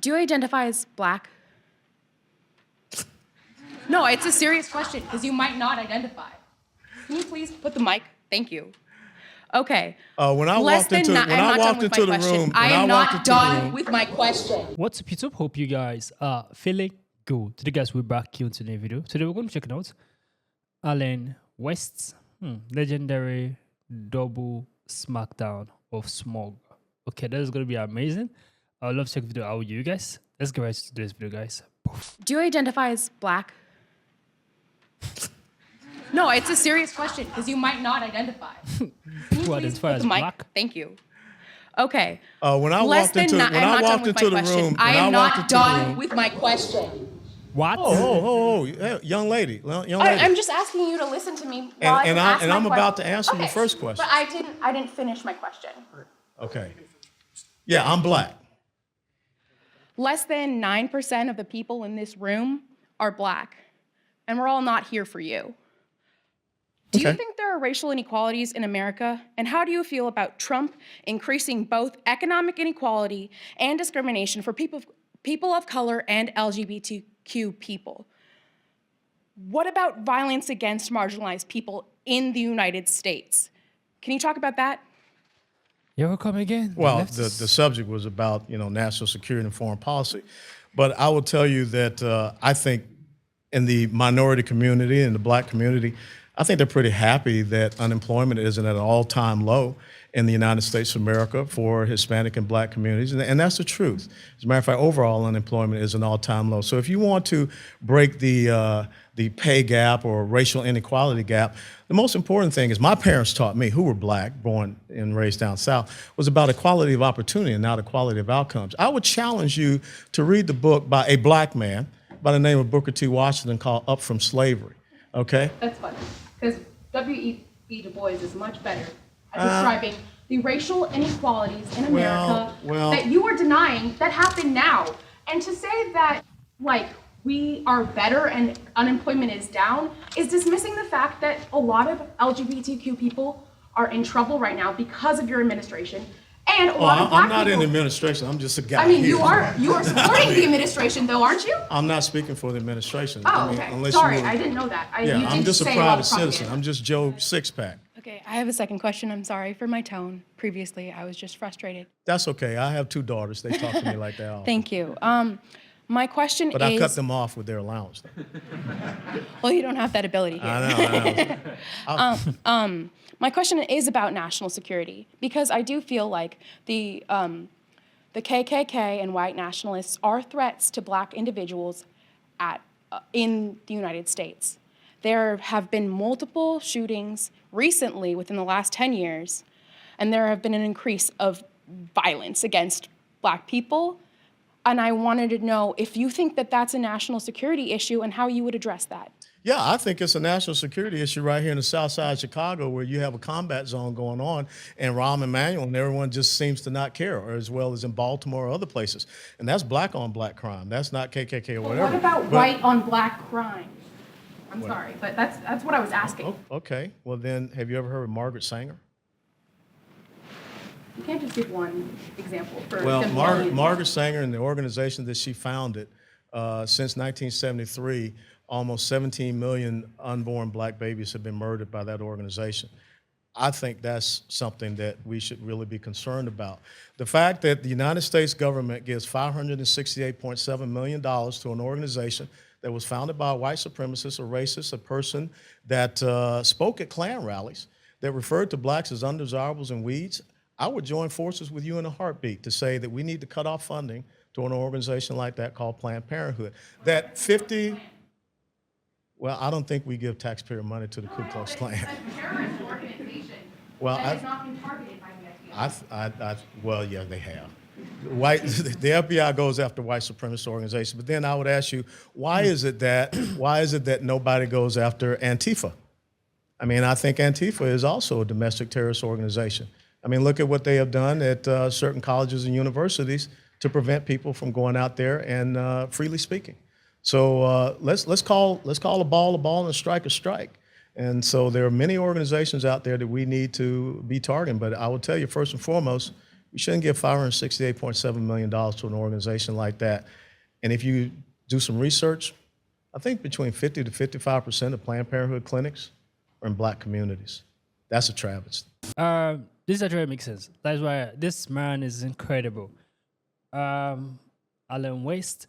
Do you identify as black? No, it's a serious question because you might not identify. Can you please put the mic? Thank you. Okay. When I walked into the room, I am not done with my question. What's up, YouTube? Hope you guys are feeling good. Today, guys, we're back here to the video. Today, we're going to check out Allen West's legendary double smackdown of Smug. Okay, that is going to be amazing. I would love to check the video out with you guys. Let's get right to today's video, guys. Do you identify as black? No, it's a serious question because you might not identify. Who identify as black? Thank you. Okay. When I walked into the room, I am not done with my question. What? Hey, young lady. I'm just asking you to listen to me. And I'm about to answer your first question. But I didn't finish my question. Okay. Yeah, I'm black. Less than 9% of the people in this room are black, and we're all not here for you. Do you think there are racial inequalities in America? And how do you feel about Trump increasing both economic inequality and discrimination for people of color and LGBTQ people? What about violence against marginalized people in the United States? Can you talk about that? You ever come again? Well, the subject was about, national security and foreign policy. But I will tell you that I think in the minority community and the black community, I think they're pretty happy that unemployment isn't at an all-time low in the United States of America for Hispanic and black communities, and that's the truth. As a matter of fact, overall unemployment is an all-time low. So if you want to break the pay gap or racial inequality gap, the most important thing is my parents taught me, who were black, born and raised down south, was about equality of opportunity and not equality of outcomes. I would challenge you to read the book by a black man by the name of Booker T. Washington called Up From Slavery, okay? That's funny. Because W.E.B. Du Bois is much better at describing the racial inequalities in America that you are denying that happen now. And to say that, we are better and unemployment is down is dismissing the fact that a lot of LGBTQ people are in trouble right now because of your administration. And a lot of black I'm not people. in the administration. I'm just a guy. I mean, you are supporting the administration, though, aren't you? I'm not speaking for the administration. Oh, okay. Sorry, I didn't know that. I'm just a private citizen. I'm just Joe Sixpack. Okay, I have a second question. I'm sorry for my tone. Previously, I was just frustrated. That's okay. I have 2 daughters. They talk to me like that often. Thank you. My question But I cut them off with their allowance. Well, you don't have that ability here. I know. My question is about national security, because I do feel like the KKK and white nationalists are threats to black individuals in the United States. There have been multiple shootings recently within the last 10 years, and there have been an increase of violence against black people. And I wanted to know if you think that that's a national security issue and how you would address that. Yeah, I think it's a national security issue right here in the south side of Chicago, where you have a combat zone going on, and Rahm Emanuel and everyone just seems to not care, or as well as in Baltimore or other places. And that's black on black crime. That's not KKK or whatever. What about white on black crime? I'm sorry, but that's what I was asking. Okay, well then, have you ever heard of Margaret Sanger? You can't just give one example. Margaret Sanger and the organization that she founded since 1973, almost 17 million unborn black babies have been murdered by that organization. I think that's something that we should really be concerned about. The fact that the United States government gives $568.7 million to an organization that was founded by a white supremacist, a racist, a person that spoke at Klan rallies, that referred to blacks as undesirables and weeds, I would join forces with you in a heartbeat to say that we need to cut off funding to an organization like that called Planned Parenthood. Well, I don't think we give taxpayer money to the Ku Klux Klan. It's a terrorist organization that has not been targeted by the FBI. Well, yeah, they have. The FBI goes after white supremacist organizations, but then I would ask you, why is it that nobody goes after Antifa? I mean, I think Antifa is also a domestic terrorist organization. I mean, look at what they have done at certain colleges and universities to prevent people from going out there and freely speaking. So let's call a ball and a strike. And so there are many organizations out there that we need to be targeting. But I will tell you, first and foremost, We shouldn't give $568.7 million to an organization like that. And if you do some research, I think between 50 to 55% of Planned Parenthood clinics are in Black communities. That's a travesty. This actually makes sense. That's why this man is incredible. Alan West.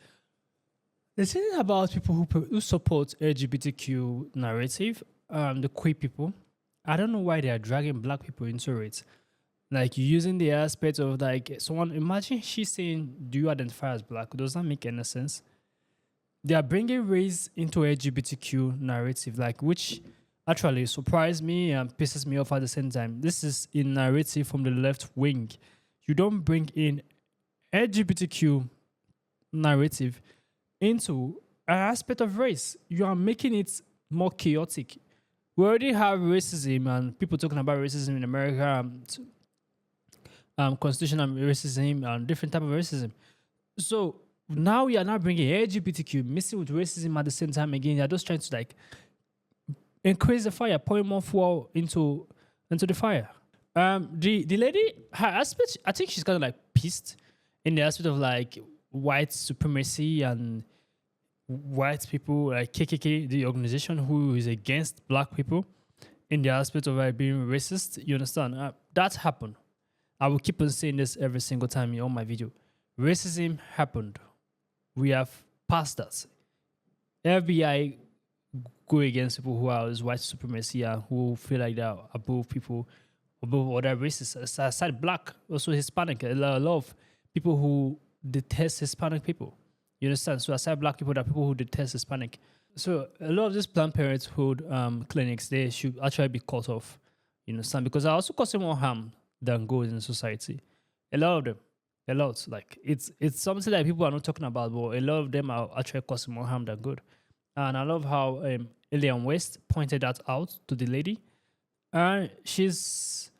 The thing about people who support LGBTQ narrative, the queer people, I don't know why they are dragging Black people into it. Like using the aspect of like someone, imagine she's saying, do you identify as Black? Does that make any sense? They are bringing race into LGBTQ narrative, like which actually surprised me and pisses me off at the same time. This is a narrative from the left wing. You don't bring in LGBTQ narrative into an aspect of race. You are making it more chaotic. We already have racism and people talking about racism in America, constitutional racism and different type of racism. So now we are now bringing LGBTQ mixing with racism at the same time again. You're just trying to like increase the fire, pour more fuel into the fire. The lady, her aspect, I think she's kind of like pissed in the aspect of like white supremacy and white people, like KKK, the organization who is against Black people, in the aspect of like being racist. You understand? That happened. I will keep on saying this every single time on my video. Racism happened. We have passed that. FBI go against people who are white supremacy and who feel like they're above people, above other races. Aside Black, also Hispanic. A lot of people who detest Hispanic people. You understand? So aside Black people, there are people who detest Hispanic. So a lot of these Planned Parenthood clinics, they should actually be cut off. You understand? Because I also causing more harm than good in society. A lot of them. A lot. Like it's something that people are not talking about, but a lot of them are actually causing more harm than good. And I love how Alien West pointed that out to the lady. And she's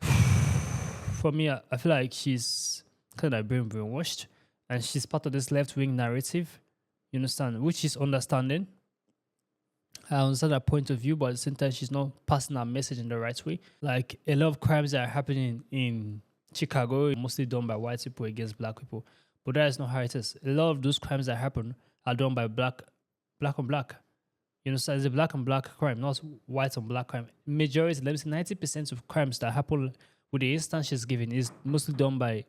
for me, I feel like she's kind of being brainwashed. And she's part of this left-wing narrative. You understand? Which is understanding. I understand her point of view, but at the same time, she's not passing her message in the right way. Like, a lot of crimes that are happening in Chicago, mostly done by white people against Black people. But that is not how it is. A lot of those crimes that happen are done by black on black. You understand? It's a Black on Black crime, not white on Black crime. Majority, let me say 90% of crimes that happen with the instance she's given is mostly done by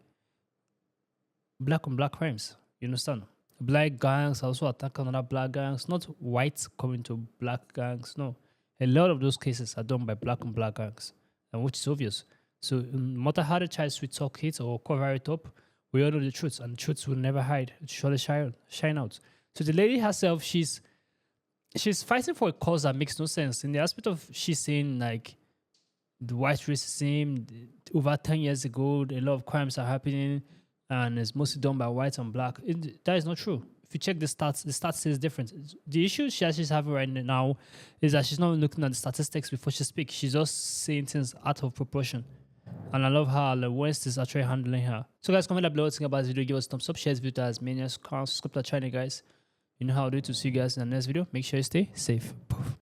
Black on Black crimes. You understand? Black gangs also attack another Black gangs, not whites coming to Black gangs. No. A lot of those cases are done by Black on Black gangs, and which is obvious. So no matter how the child sweet talk it or cover it up, we all know the truth, and the truth will never hide. It surely shine out. So the lady herself, she's fighting for a cause that makes no sense. In the aspect of she's saying like the white racism, over 10 years ago, a lot of crimes are happening, and it's mostly done by white and Black. That is not true. If you check the stats says different. The issue she's having right now is that she's not looking at the statistics before she speaks. She's just saying things out of proportion. And I love how the West is actually handling her. So guys, comment down below what you think about this video. Give us a thumbs up, share this video as many as you can. Subscribe to the channel, guys. You know how to do it. To see you guys in the next video. Make sure you stay safe. Poof.